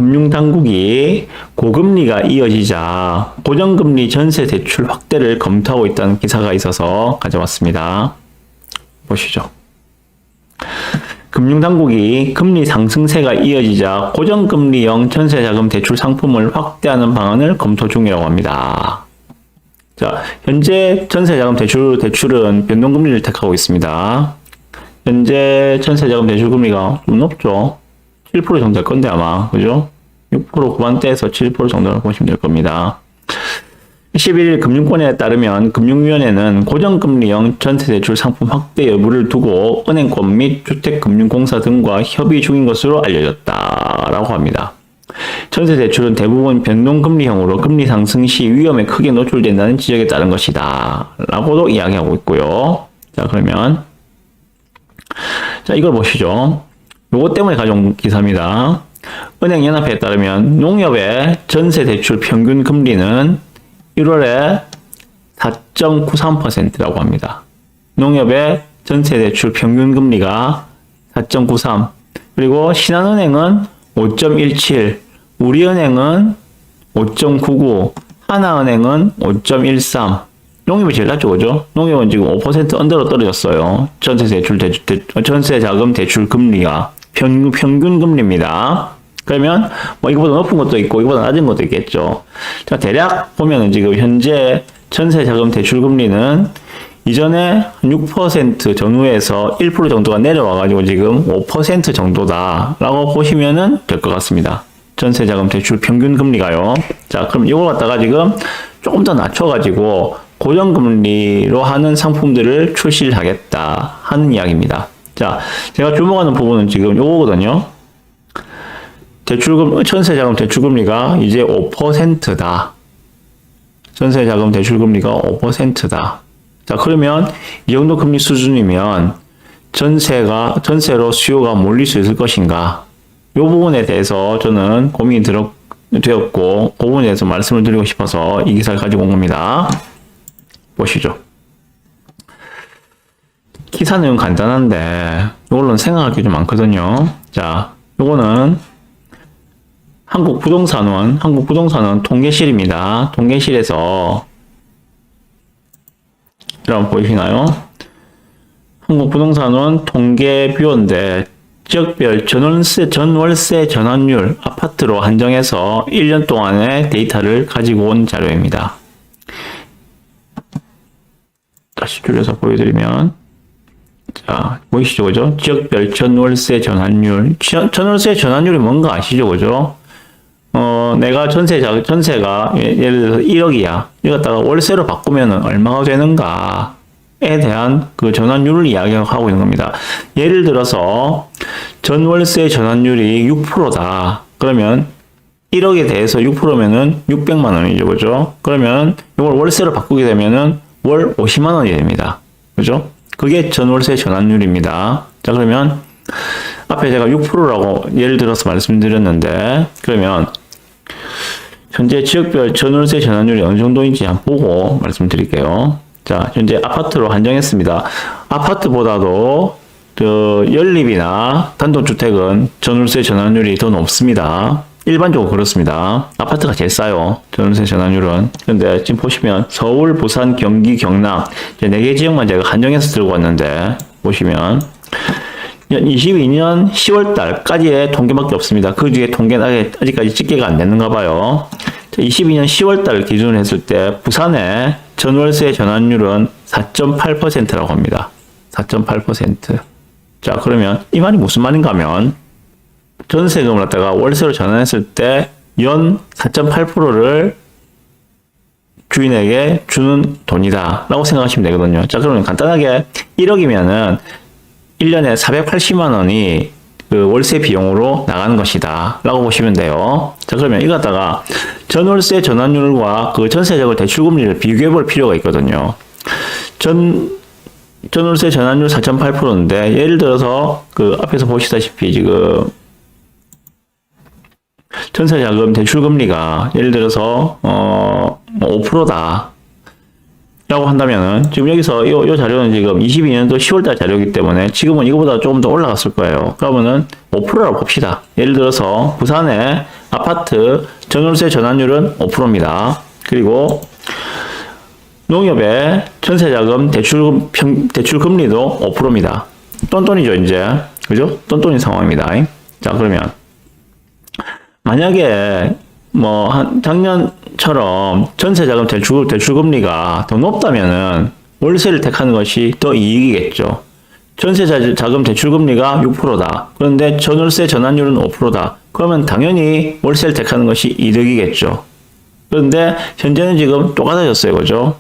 금융당국이 고금리가 이어지자 고정금리 전세 대출 확대를 검토하고 있다는 기사가 있어서 가져왔습니다. 보시죠. 금융당국이 금리 상승세가 이어지자 고정금리형 전세자금 대출 상품을 확대하는 방안을 검토 중이라고 합니다. 자, 현재 전세자금 대출은 변동금리를 택하고 있습니다. 현재 전세자금 대출 금리가 좀 높죠. 7% 정도 될 건데 아마, 그죠? 6% 후반대에서 7% 정도를 보시면 될 겁니다. 11일 금융권에 따르면 금융위원회는 고정금리형 전세대출 상품 확대 여부를 두고 은행권 및 주택금융공사 등과 협의 중인 것으로 알려졌다라고 합니다. 전세대출은 대부분 변동금리형으로 금리 상승 시 위험에 크게 노출된다는 지적에 따른 것이다 라고도 이야기하고 있고요. 자, 그러면 자, 이걸 보시죠. 요것 때문에 가져온 기사입니다. 은행연합회에 따르면 농협의 전세대출 평균 금리는 1월에 4.93%라고 합니다. 농협의 전세대출 평균 금리가 4.93, 그리고 신한은행은 5.17, 우리은행은 5.99, 하나은행은 5.13. 농협이 제일 낮죠, 그죠? 농협은 지금 5% 언더로 떨어졌어요. 전세자금 대출 금리가 평균 금리입니다. 그러면 뭐 이거보다 높은 것도 있고 이거보다 낮은 것도 있겠죠. 자, 대략 보면은 지금 현재 전세자금 대출 금리는 이전에 6% 전후에서 1% 정도가 내려와 가지고 지금 5% 정도다라고 보시면은 될 것 같습니다. 전세자금 대출 평균 금리가요. 자, 그럼 이걸 갖다가 지금 조금 더 낮춰 가지고 고정금리로 하는 상품들을 출시를 하겠다 하는 이야기입니다. 자, 제가 주목하는 부분은 지금 요거거든요. 전세자금 대출금리가 이제 5%다. 전세자금 대출금리가 5%다. 자, 그러면 이 정도 금리 수준이면 전세로 수요가 몰릴 수 있을 것인가? 이 부분에 대해서 저는 고민이 되었고, 그 부분에 대해서 말씀을 드리고 싶어서 이 기사를 가지고 온 겁니다. 보시죠. 기사 내용 간단한데, 이걸로는 생각할 게 좀 많거든요. 자, 요거는 한국부동산원 통계실입니다. 통계실에서 여러분 보이시나요? 한국부동산원 통계뷰인데 지역별 전월세 전환율 아파트로 한정해서 1년 동안의 데이터를 가지고 온 자료입니다. 다시 줄여서 보여드리면, 자, 보이시죠, 그죠? 지역별 전월세 전환율. 전월세 전환율이 뭔가 아시죠, 그죠? 내가 전세가 예를 들어서 1억이야. 이거 갖다가 월세로 바꾸면은 얼마가 되는가에 대한 그 전환율을 이야기하고 있는 겁니다. 예를 들어서 전월세 전환율이 6%다. 그러면 1억에 대해서 6%면은 600만 원이죠, 그죠? 그러면 이걸 월세로 바꾸게 되면은 월 50만 원이 됩니다. 그죠? 그게 전월세 전환율입니다. 자, 그러면 앞에 제가 6%라고 예를 들어서 말씀드렸는데, 그러면 현재 지역별 전월세 전환율이 어느 정도인지 한번 보고 말씀드릴게요. 자, 현재 아파트로 한정했습니다. 아파트보다도 연립이나 단독주택은 전월세 전환율이 더 높습니다. 일반적으로 그렇습니다. 아파트가 제일 싸요. 전월세 전환율은. 그런데 지금 보시면 서울, 부산, 경기, 경남 4개 지역만 제가 한정해서 들고 왔는데, 보시면 2022년 10월 달까지의 통계밖에 없습니다. 그 뒤에 통계는 아직까지 집계가 안 됐는가 봐요. 22년 10월 달 기준으로 했을 때 부산의 전월세 전환율은 4.8%라고 합니다. 4.8%. 자, 그러면 이 말이 무슨 말인가 하면 전세금을 갖다가 월세로 전환했을 때 연 4.8%를 주인에게 주는 돈이다 라고 생각하시면 되거든요. 자, 그러면 간단하게 1억이면은 1년에 480만 원이 그 월세 비용으로 나가는 것이다 라고 보시면 돼요. 자, 그러면 이거 갖다가 전월세 전환율과 그 전세자금 대출금리를 비교해 볼 필요가 있거든요. 전월세 전환율 4.8%인데 예를 들어서 그 앞에서 보시다시피 지금 전세자금 대출금리가 예를 들어서 5%다 라고 한다면은 지금 여기서 이 자료는 지금 22년도 10월달 자료이기 때문에 지금은 이거보다 조금 더 올라갔을 거예요. 그러면은 5%라고 봅시다. 예를 들어서 부산의 아파트 전월세 전환율은 5%입니다. 그리고 농협의 전세자금 대출 금리도 5%입니다. 똔똔이죠, 이제. 그죠? 똔똔인 상황입니다. 자, 그러면 만약에 작년처럼 전세자금 대출 금리가 더 높다면은 월세를 택하는 것이 더 이익이겠죠. 전세자금 대출 금리가 6%다. 그런데 전월세 전환율은 5%다. 그러면 당연히 월세를 택하는 것이 이득이겠죠. 그런데 현재는 지금 똑같아졌어요. 그죠?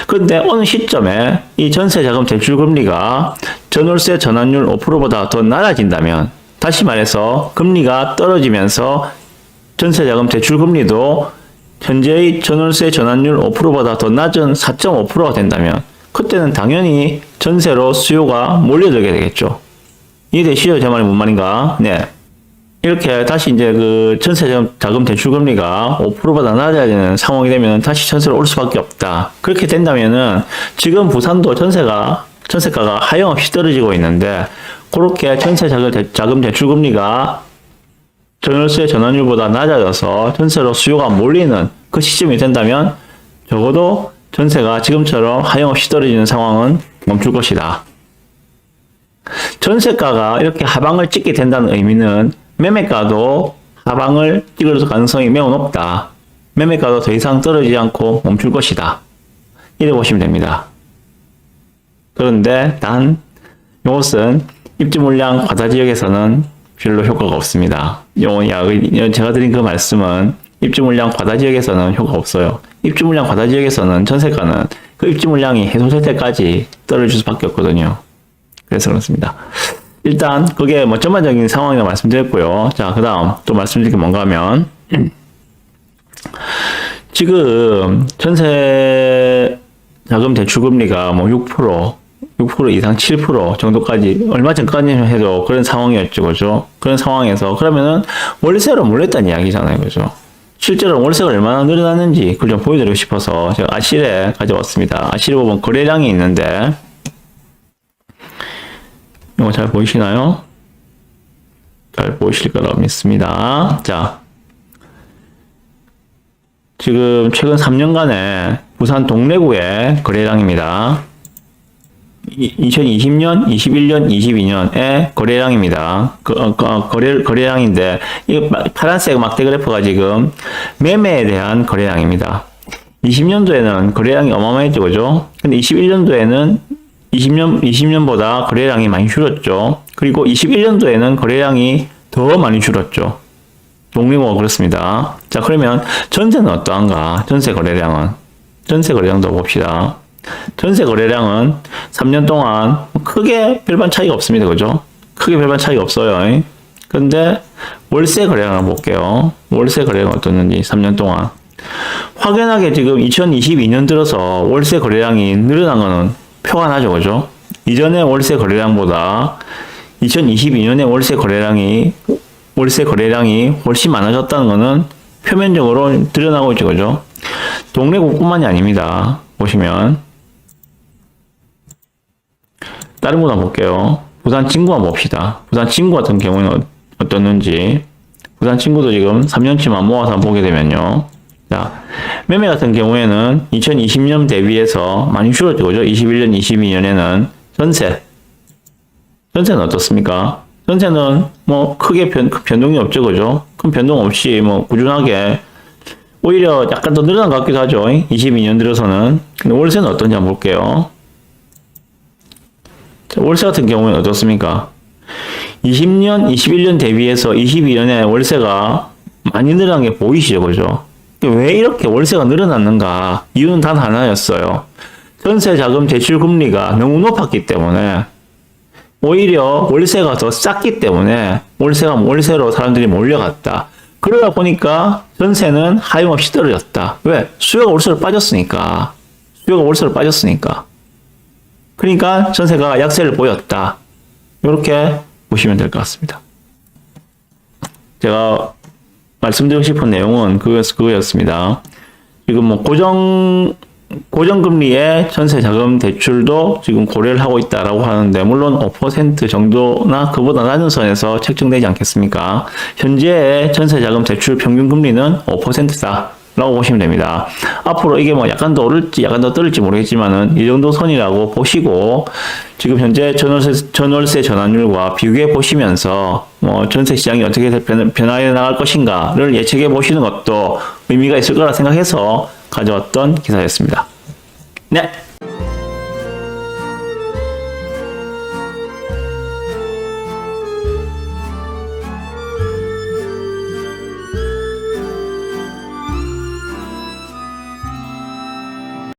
그런데 어느 시점에 이 전세자금 대출 금리가 전월세 전환율 5%보다 더 낮아진다면, 다시 말해서 금리가 떨어지면서 전세자금 대출 금리도 현재의 전월세 전환율 5%보다 더 낮은 4.5%가 된다면, 그때는 당연히 전세로 수요가 몰려들게 되겠죠. 이해되시죠? 제 말이 뭔 말인가? 네. 이렇게 다시 이제 그 전세자금 대출금리가 5%보다 낮아야 되는 상황이 되면 다시 전세로 올 수밖에 없다. 그렇게 된다면은 지금 부산도 전세가가 하염없이 떨어지고 있는데, 그렇게 전세자금 대출금리가 전월세 전환율보다 낮아져서 전세로 수요가 몰리는 그 시점이 된다면 적어도 전세가 지금처럼 하염없이 떨어지는 상황은 멈출 것이다. 전세가가 이렇게 하방을 찍게 된다는 의미는 매매가도 하방을 찍을 가능성이 매우 높다. 매매가도 더 이상 떨어지지 않고 멈출 것이다. 이렇게 보시면 됩니다. 그런데 단 이것은 입지 물량 과다 지역에서는 별로 효과가 없습니다. 제가 드린 그 말씀은 입지 물량 과다 지역에서는 효과가 없어요. 입지 물량 과다 지역에서는 전세가는 그 입지 물량이 해소될 때까지 떨어질 수밖에 없거든요. 그래서 그렇습니다. 일단 그게 전반적인 상황이라고 말씀드렸고요. 자, 그 다음 또 말씀드릴 게 뭔가 하면 지금 전세 자금 대출 금리가 6% 이상 7% 정도까지 얼마 전까지는 해도 그런 상황이었죠. 그죠? 그런 상황에서 그러면은 월세로 몰렸다는 이야기잖아요. 그죠? 실제로 월세가 얼마나 늘어났는지 그걸 좀 보여드리고 싶어서 제가 아실에 가져왔습니다. 아실에 보면 거래량이 있는데 이거 잘 보이시나요? 잘 보이실 거라고 믿습니다. 자, 지금 최근 3년간의 부산 동래구의 거래량입니다. 2020년, 21년, 22년의 거래량입니다. 거래량인데, 이 파란색 막대 그래프가 지금 매매에 대한 거래량입니다. 20년도에는 거래량이 어마어마했죠, 그죠? 근데 21년도에는 20년보다 거래량이 많이 줄었죠. 그리고 21년도에는 거래량이 더 많이 줄었죠. 동래구가 그렇습니다. 자, 그러면 전세는 어떠한가? 전세 거래량도 봅시다. 전세 거래량은 3년 동안 크게 별반 차이가 없습니다. 그죠? 크게 별반 차이가 없어요. 근데 월세 거래량을 볼게요. 월세 거래량은 어떻는지 3년 동안. 확연하게 지금 2022년 들어서 월세 거래량이 늘어난 거는 표가 나죠. 그죠? 이전의 월세 거래량보다 2022년에 월세 거래량이 훨씬 많아졌다는 거는 표면적으로 드러나고 있죠. 그죠? 동래구뿐만이 아닙니다. 보시면 다른 곳 한번 볼게요. 부산 진구 한번 봅시다. 부산 진구 같은 경우는 어떻는지. 부산 진구도 지금 3년치만 모아서 한번 보게 되면요. 자, 매매 같은 경우에는 2020년 대비해서 많이 줄었죠. 그죠? 21년, 22년에는 전세는 어떻습니까? 전세는 크게 변동이 없죠. 그죠? 큰 변동 없이 꾸준하게 오히려 약간 더 늘어난 것 같기도 하죠. 22년 들어서는. 근데 월세는 어떤지 한번 볼게요. 자, 월세 같은 경우는 어떻습니까? 20년, 21년 대비해서 22년에 월세가 많이 늘어난 게 보이시죠? 그죠? 왜 이렇게 월세가 늘어났는가? 이유는 단 하나였어요. 전세 자금 대출 금리가 너무 높았기 때문에, 오히려 월세가 더 쌌기 때문에 월세로 사람들이 몰려갔다. 그러다 보니까 전세는 하염없이 떨어졌다. 왜? 수요가 월세로 빠졌으니까. 그러니까 전세가 약세를 보였다. 이렇게 보시면 될 것 같습니다. 제가 말씀드리고 싶은 내용은 그거였습니다. 지금 고정 고정금리의 전세자금 대출도 지금 고려를 하고 있다라고 하는데, 물론 5% 정도나 그보다 낮은 선에서 책정되지 않겠습니까? 현재의 전세자금 대출 평균 금리는 5%다. 라고 보시면 됩니다. 앞으로 이게 뭐 약간 더 오를지 약간 더 떨어질지 모르겠지만은 이 정도 선이라고 보시고 지금 현재 전월세 전환율과 비교해 보시면서 뭐 전세 시장이 어떻게 변화해 나갈 것인가를 예측해 보시는 것도 의미가 있을 거라 생각해서 가져왔던 기사였습니다. 네.